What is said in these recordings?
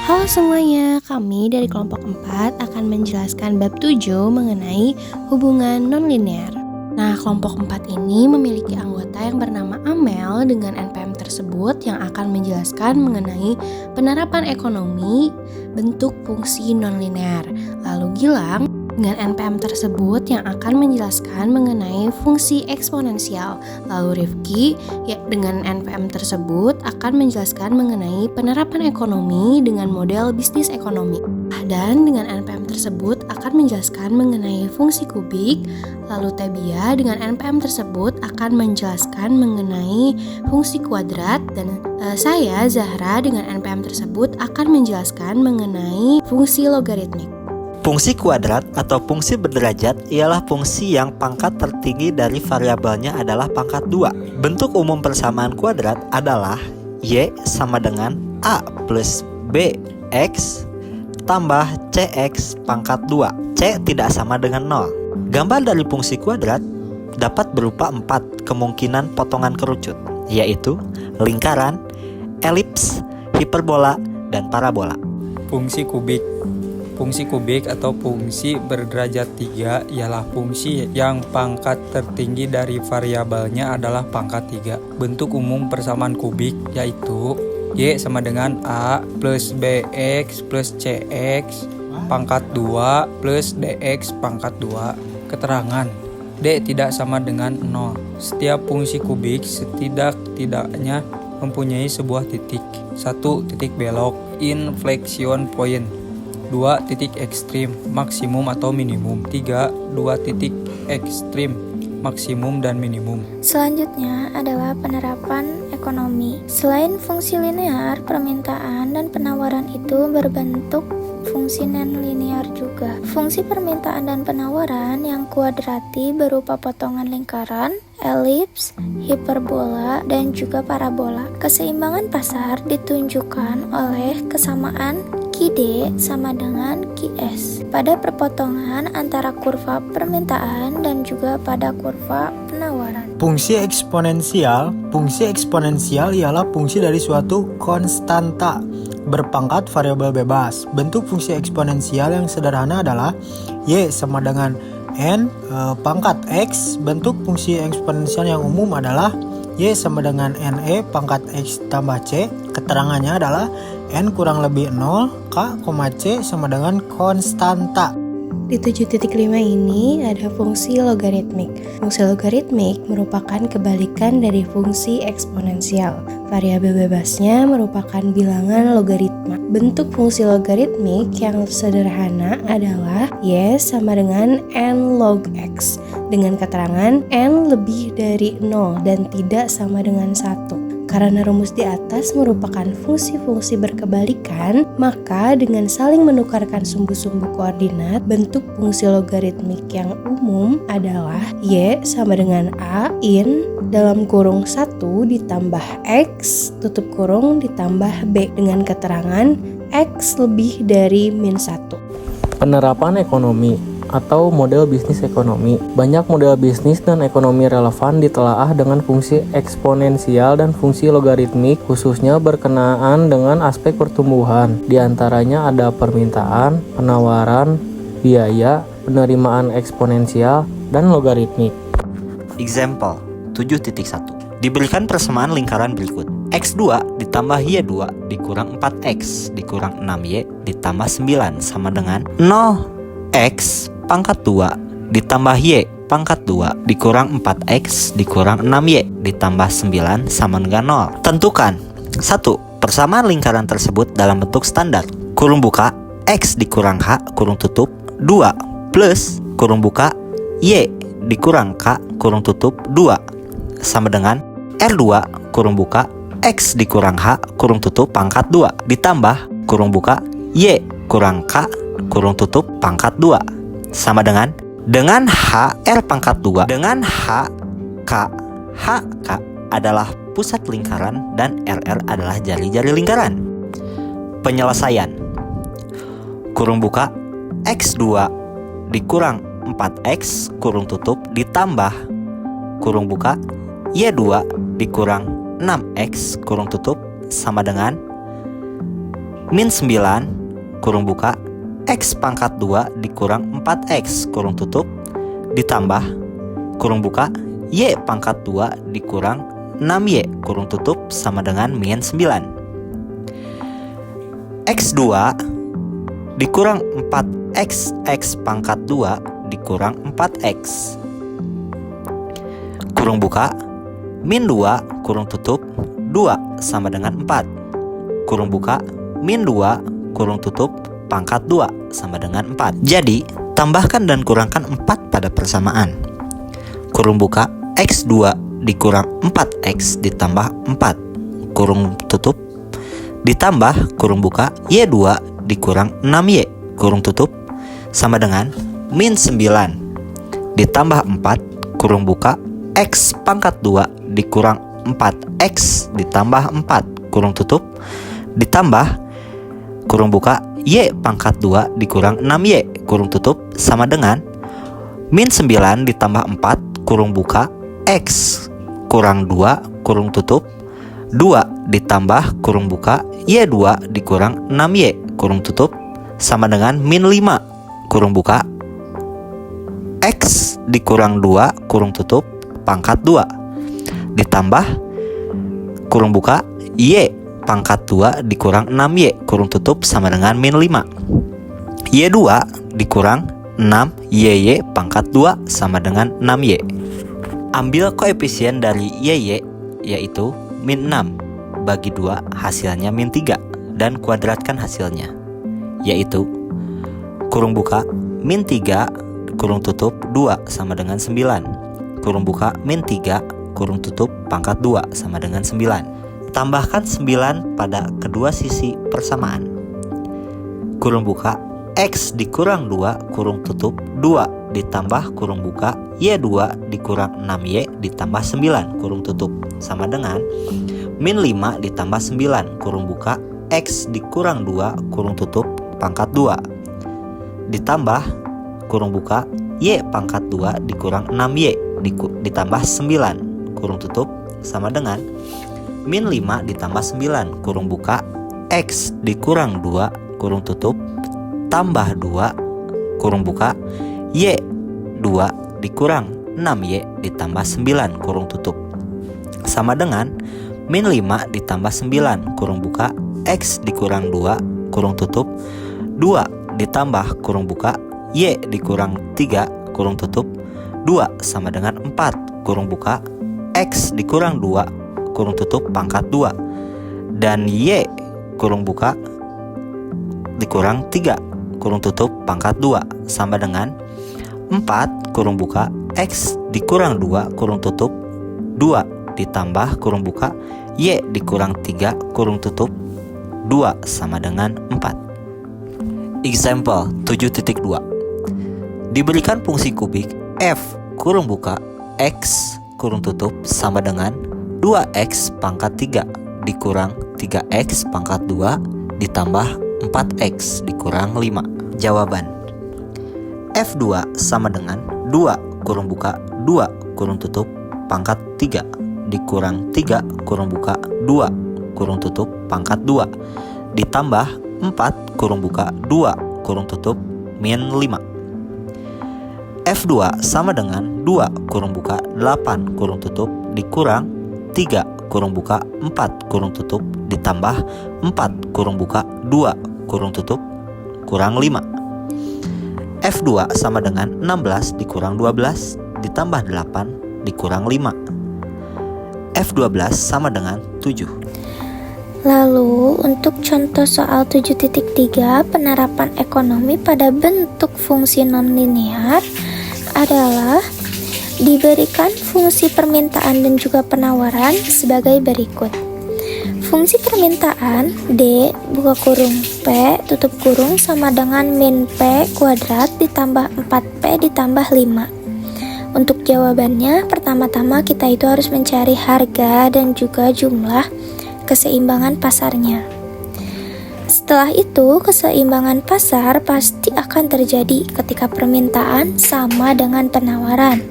Halo semuanya, kami dari kelompok 4 akan menjelaskan bab 7 mengenai hubungan nonlinear. Nah, kelompok 4 ini memiliki anggota yang bernama Amel dengan NPM tersebut yang akan menjelaskan mengenai penerapan ekonomi bentuk fungsi nonlinear. Lalu Gilang dengan NPM tersebut yang akan menjelaskan mengenai fungsi eksponensial. Lalu Rifki dengan NPM tersebut akan menjelaskan mengenai penerapan ekonomi dengan model bisnis ekonomi. Dan dengan NPM tersebut akan menjelaskan mengenai fungsi kubik. Lalu Tebia dengan NPM tersebut akan menjelaskan mengenai fungsi kuadrat. Dan saya Zahra dengan NPM tersebut akan menjelaskan mengenai fungsi logaritmik. Fungsi kuadrat atau fungsi berderajat ialah fungsi yang pangkat tertinggi dari variabelnya adalah pangkat 2. Bentuk umum persamaan kuadrat adalah Y sama dengan A plus BX tambah CX pangkat 2. C tidak sama dengan 0. Gambar dari fungsi kuadrat dapat berupa 4 kemungkinan potongan kerucut, yaitu lingkaran, elips, hiperbola, dan parabola. Fungsi kubik. Fungsi kubik atau fungsi berderajat 3 ialah fungsi yang pangkat tertinggi dari variabelnya adalah pangkat 3. Bentuk umum persamaan kubik yaitu Y sama dengan A plus BX plus CX pangkat 2 plus DX pangkat 2. Keterangan D tidak sama dengan 0. Setiap fungsi kubik setidak-tidaknya mempunyai sebuah titik. 1 titik belok, inflection point. 2 titik ekstrim, maksimum atau minimum. 3 2 titik ekstrim, maksimum dan minimum. Selanjutnya adalah penerapan ekonomi. Selain fungsi linear, permintaan dan penawaran itu berbentuk fungsi non-linear juga. Fungsi permintaan dan penawaran yang kuadrati berupa potongan lingkaran, elips, hiperbola, dan juga parabola. Keseimbangan pasar ditunjukkan oleh kesamaan QD sama dengan QS pada perpotongan antara kurva permintaan dan juga pada kurva penawaran. Fungsi eksponensial ialah fungsi dari suatu konstanta berpangkat variabel bebas. Bentuk fungsi eksponensial yang sederhana adalah Y sama dengan N pangkat X. Bentuk fungsi eksponensial yang umum adalah Y sama dengan NE pangkat X tambah C. Keterangannya adalah N kurang lebih 0, K, C sama dengan konstanta. Di 7.5 ini ada fungsi logaritmik. Fungsi logaritmik merupakan kebalikan dari fungsi eksponensial. Variabel bebasnya merupakan bilangan logaritma. Bentuk fungsi logaritmik yang sederhana adalah Y sama dengan N log X dengan keterangan N lebih dari 0 dan tidak sama dengan 1. Karena rumus di atas merupakan fungsi-fungsi berkebalikan, maka dengan saling menukarkan sumbu-sumbu koordinat, bentuk fungsi logaritmik yang umum adalah Y sama dengan A in dalam kurung 1 ditambah X tutup kurung ditambah B dengan keterangan X lebih dari min 1. Penerapan ekonomi atau model bisnis ekonomi. Banyak model bisnis dan ekonomi relevan ditelaah dengan fungsi eksponensial dan fungsi logaritmik, khususnya berkenaan dengan aspek pertumbuhan. Di antaranya ada permintaan, penawaran, biaya, penerimaan eksponensial, dan logaritmik. Example 7.1. Diberikan persamaan lingkaran berikut. X2 ditambah Y2 dikurang 4X dikurang 6Y ditambah 9 sama dengan 0X pangkat 2 ditambah Y pangkat 2 dikurang 4X dikurang 6Y ditambah 9 sama dengan 0. Tentukan 1. Persamaan lingkaran tersebut dalam bentuk standar. Kurung buka X dikurang H kurung tutup 2 plus kurung buka Y dikurang K kurung tutup 2 sama dengan R2 kurung buka X dikurang H kurung tutup pangkat 2 ditambah kurung buka Y kurang K kurung tutup pangkat 2 sama dengan H R pangkat 2 dengan H K adalah pusat lingkaran dan RR adalah jari-jari lingkaran. Penyelesaian kurung buka X2 dikurang 4X kurung tutup ditambah kurung buka Y2 dikurang 6X kurung tutup sama dengan min 9 kurung buka X pangkat 2 dikurang 4X kurung tutup ditambah kurung buka Y pangkat 2 dikurang 6Y kurung tutup sama dengan min 9. X2 dikurang 4X X pangkat 2 dikurang 4X kurung buka min 2 kurung tutup 2 sama dengan 4 kurung buka min 2 kurung tutup pangkat 2 sama dengan 4. Jadi tambahkan dan kurangkan 4 pada persamaan. Kurung buka X2 dikurang 4X ditambah 4 kurung tutup ditambah kurung buka Y2 dikurang 6Y kurung tutup sama dengan min 9 ditambah 4 kurung buka X pangkat 2 dikurang 4X ditambah 4 kurung tutup ditambah kurung buka Y pangkat 2 dikurang 6Y kurung tutup sama dengan min 9 ditambah 4 kurung buka X kurang 2 kurung tutup 2 ditambah kurung buka Y2 dikurang 6Y kurung tutup sama dengan min 5 kurung buka X dikurang 2 kurung tutup pangkat 2 ditambah kurung buka Y pangkat 2 dikurang 6Y kurung tutup sama dengan min 5. Y2 dikurang 6YY pangkat 2 sama dengan 6Y. Ambil koefisien dari YY yaitu min 6 bagi 2 hasilnya min 3 dan kuadratkan hasilnya yaitu kurung buka min 3 kurung tutup 2 sama dengan 9 kurung buka min 3 kurung tutup pangkat 2 sama dengan 9. Tambahkan 9 pada kedua sisi persamaan. Kurung buka X dikurang 2 kurung tutup 2 ditambah kurung buka Y2 dikurang 6Y ditambah 9 kurung tutup sama dengan min 5 ditambah 9 kurung buka X dikurang 2 kurung tutup pangkat 2 ditambah kurung buka Y pangkat 2 dikurang 6Y ditambah 9 kurung tutup sama dengan min 5 ditambah 9 kurung buka X dikurang 2 kurung tutup tambah 2 kurung buka Y 2 dikurang 6Y ditambah 9 kurung tutup sama dengan min 5 ditambah 9 kurung buka X dikurang 2 kurung tutup 2 ditambah kurung buka Y dikurang 3 kurung tutup 2 sama dengan 4 kurung buka X dikurang 2 kurung tutup pangkat 2 dan Y kurung buka dikurang 3 kurung tutup pangkat 2 sama dengan 4 kurung buka X dikurang 2 kurung tutup 2 ditambah kurung buka Y dikurang 3 kurung tutup 2 sama dengan 4. Example 7.2. Diberikan fungsi kubik f kurung buka X kurung tutup sama dengan 2X pangkat 3 dikurang 3X pangkat 2 ditambah 4X dikurang 5. Jawaban F2 sama dengan 2 kurung buka 2 kurung tutup pangkat 3 dikurang 3 kurung buka 2 kurung tutup pangkat 2 ditambah 4 kurung buka 2 kurung tutup min 5. F2 sama dengan 2 kurung buka 8 kurung tutup dikurang 3 kurung buka 4 kurung tutup ditambah 4 kurung buka 2 kurung tutup kurang 5. F2 sama dengan 16 dikurang 12 ditambah 8 dikurang 5. F12 sama dengan 7. Lalu untuk contoh soal 7.3 penerapan ekonomi pada bentuk fungsi nonlinear adalah diberikan fungsi permintaan dan juga penawaran sebagai berikut. Fungsi permintaan D buka kurung P tutup kurung sama dengan min P kuadrat ditambah 4P ditambah 5. Untuk jawabannya, pertama-tama kita itu harus mencari harga dan juga jumlah keseimbangan pasarnya. Setelah itu, keseimbangan pasar pasti akan terjadi ketika permintaan sama dengan penawaran,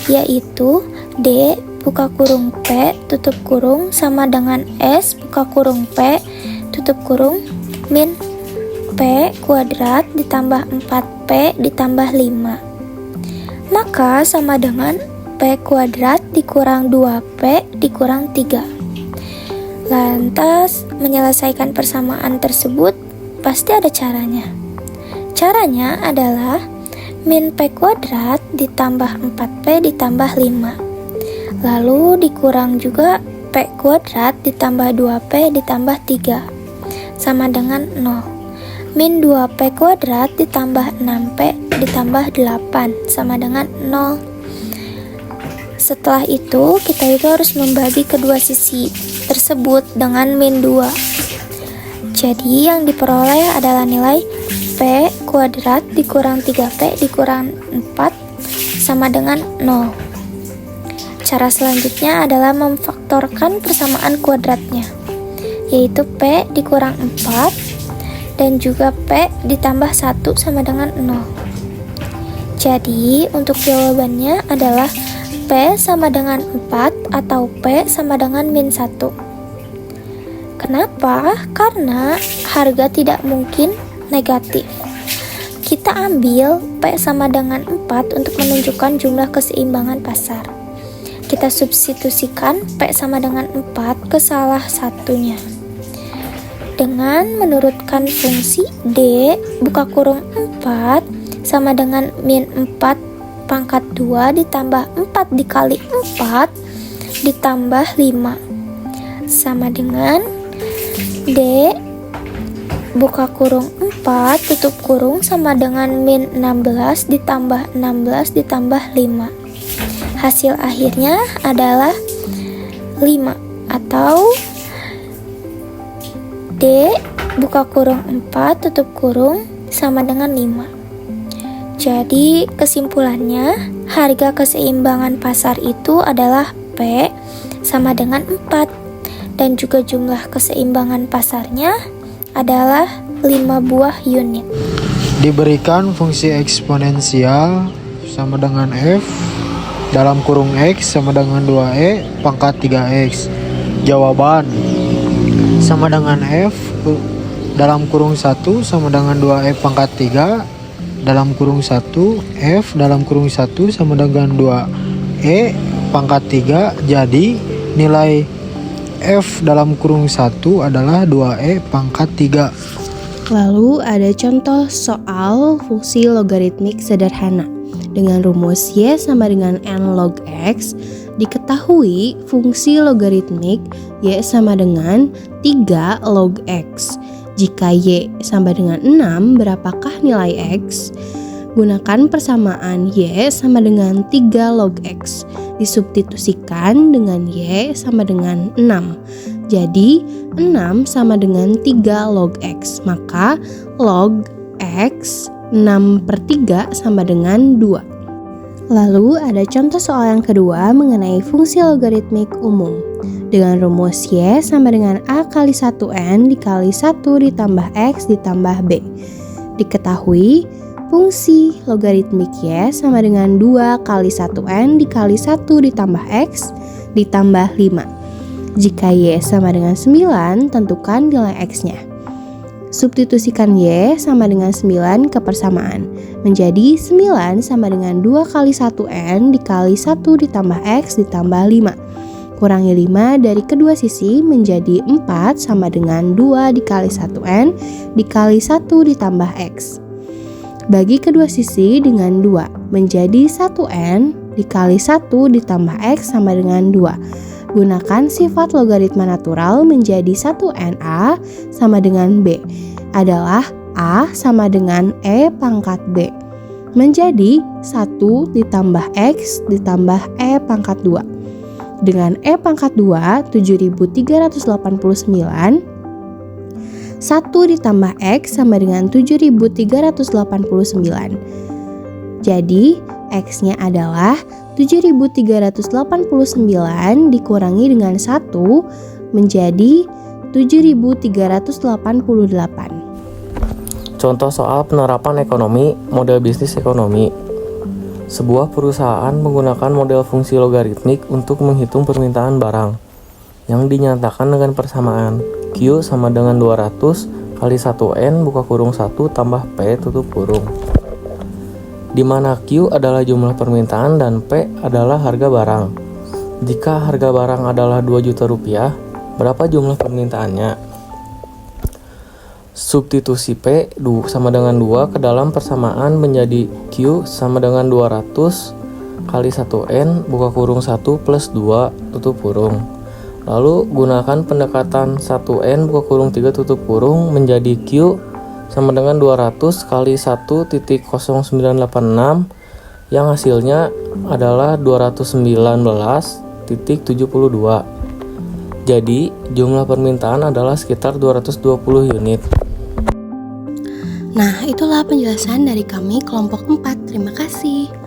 yaitu D buka kurung P tutup kurung sama dengan S buka kurung P tutup kurung min P kuadrat ditambah 4P ditambah 5. Maka sama dengan P kuadrat dikurang 2P dikurang 3. Lantas, menyelesaikan persamaan tersebut pasti ada caranya. Caranya adalah min P kuadrat ditambah 4P ditambah 5. Lalu dikurang juga P kuadrat ditambah 2P ditambah 3 sama dengan 0. Min 2P kuadrat ditambah 6P ditambah 8 sama dengan 0. Setelah itu, kita harus membagi kedua sisi tersebut dengan min 2. Jadi yang diperoleh adalah nilai P kuadrat dikurang 3P dikurang 4 sama dengan 0. Cara selanjutnya adalah memfaktorkan persamaan kuadratnya, yaitu P dikurang 4 dan juga P ditambah 1 sama dengan 0. Jadi untuk jawabannya adalah P sama dengan 4 atau P sama dengan min 1. Kenapa? Karena harga tidak mungkin negatif. Kita ambil P sama dengan 4 untuk menunjukkan jumlah keseimbangan pasar. Kita substitusikan P sama dengan 4 ke salah satunya dengan menurutkan fungsi D buka kurung 4 sama dengan min 4 pangkat 2 ditambah 4 dikali 4 ditambah 5 sama dengan D buka kurung 4 tutup kurung sama dengan min 16 ditambah 16 ditambah 5. Hasil akhirnya adalah 5 atau D buka kurung 4 tutup kurung sama dengan 5. Jadi kesimpulannya, harga keseimbangan pasar itu adalah P sama dengan 4 dan juga jumlah keseimbangan pasarnya adalah 5 buah unit. Diberikan fungsi eksponensial sama dengan F dalam kurung X sama dengan 2E pangkat 3X. Jawaban sama dengan F dalam kurung 1 sama dengan 2E pangkat 3 dalam kurung 1, F dalam kurung 1 sama dengan 2E pangkat 3. Jadi nilai F dalam kurung 1 adalah 2E pangkat 3. Lalu ada contoh soal fungsi logaritmik sederhana. Dengan rumus Y sama dengan N log X, diketahui fungsi logaritmik Y sama dengan 3 log X. Jika Y sama dengan 6, berapakah nilai X? Gunakan persamaan Y sama dengan 3 log X. Disubstitusikan dengan Y sama dengan 6. Jadi 6 sama dengan 3 log X. Maka log X 6/3 sama dengan 2. Lalu ada contoh soal yang kedua mengenai fungsi logaritmik umum. Dengan rumus Y sama dengan A kali 1N dikali 1 ditambah X ditambah B. Diketahui fungsi logaritmik Y sama dengan 2 kali 1N dikali 1 ditambah X ditambah 5. Jika Y sama dengan 9, tentukan nilai X-nya. Substitusikan Y sama dengan 9 ke persamaan. Menjadi 9 sama dengan 2 kali 1N dikali 1 ditambah X ditambah 5. Kurangi 5 dari kedua sisi menjadi 4 sama dengan 2 dikali 1N dikali 1 ditambah X. Bagi kedua sisi dengan 2 menjadi 1N dikali 1 ditambah X sama dengan 2. Gunakan sifat logaritma natural menjadi 1NA sama dengan B adalah A sama dengan E pangkat B. Menjadi 1 ditambah X ditambah E pangkat 2. Dengan E pangkat 2, 7389. 1 ditambah X sama dengan 7389. Jadi X-nya adalah 7389 dikurangi dengan 1 menjadi 7388. Contoh soal penerapan ekonomi, model bisnis ekonomi. Sebuah perusahaan menggunakan model fungsi logaritmik untuk menghitung permintaan barang yang dinyatakan dengan persamaan Q sama dengan 200 kali 1N buka kurung 1 tambah P tutup kurung. Di mana Q adalah jumlah permintaan dan P adalah harga barang. Jika harga barang adalah 2 juta rupiah, berapa jumlah permintaannya? Substitusi P sama dengan 2 ke dalam persamaan menjadi Q sama dengan 200 kali 1N buka kurung 1 plus 2 tutup kurung. Lalu gunakan pendekatan 1N buka kurung 3 tutup kurung menjadi Q sama dengan 200 kali 1.0986 yang hasilnya adalah 219.72. Jadi jumlah permintaan adalah sekitar 220 unit. Nah, itulah penjelasan dari kami kelompok 4. Terima kasih.